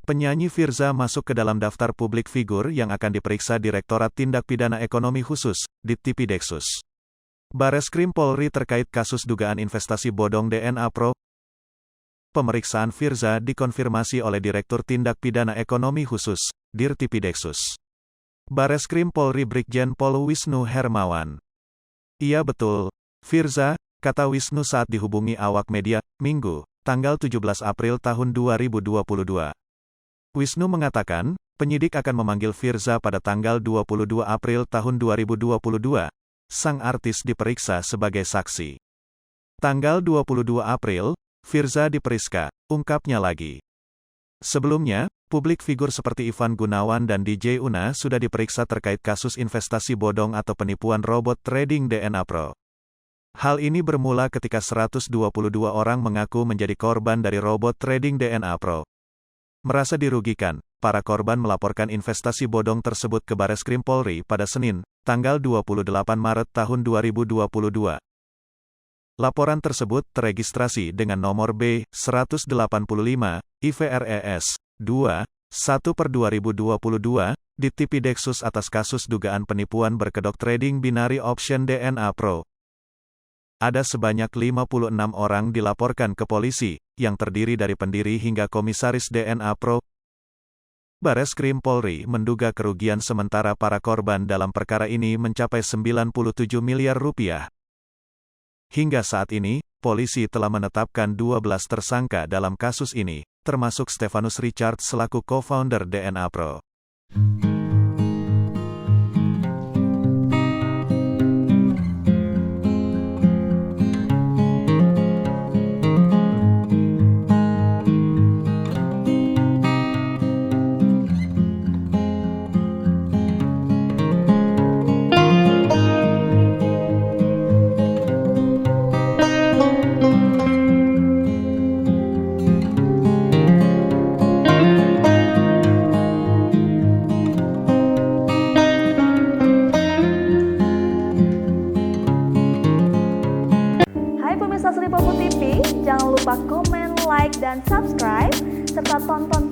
Penyanyi Firza masuk ke dalam daftar publik figur yang akan diperiksa Direktorat Tindak Pidana Ekonomi Khusus, Dittipideksus. Bareskrim Polri terkait kasus dugaan investasi bodong DNA Pro. Pemeriksaan Firza dikonfirmasi oleh Direktur Tindak Pidana Ekonomi Khusus, Dirtipideksus. Bareskrim Polri Brigjen Pol Wisnu Hermawan. Iya betul, Firza, kata Wisnu saat dihubungi awak media, Minggu, tanggal 17 April tahun 2022. Wisnu mengatakan, penyidik akan memanggil Firza pada tanggal 22 April tahun 2022. Sang artis diperiksa sebagai saksi. Tanggal 22 April, Firza diperiksa, ungkapnya lagi. Sebelumnya, publik figur seperti Ivan Gunawan dan DJ Una sudah diperiksa terkait kasus investasi bodong atau penipuan robot trading DNA Pro. Hal ini bermula ketika 122 orang mengaku menjadi korban dari robot trading DNA Pro. Merasa dirugikan, para korban melaporkan investasi bodong tersebut ke Bareskrim Polri pada Senin, tanggal 28 Maret tahun 2022. Laporan tersebut teregistrasi dengan nomor B185 IVRES 2/1/2022 Dittipideksus atas kasus dugaan penipuan berkedok trading binary option DNA Pro. Ada sebanyak 56 orang dilaporkan ke polisi, yang terdiri dari pendiri hingga komisaris DNA Pro. Bareskrim Polri menduga kerugian sementara para korban dalam perkara ini mencapai 97 miliar rupiah. Hingga saat ini, polisi telah menetapkan 12 tersangka dalam kasus ini, termasuk Stefanus Richard selaku co-founder DNA Pro. Hai pemirsa Sri Popo TV, jangan lupa komen, like, dan subscribe, serta tonton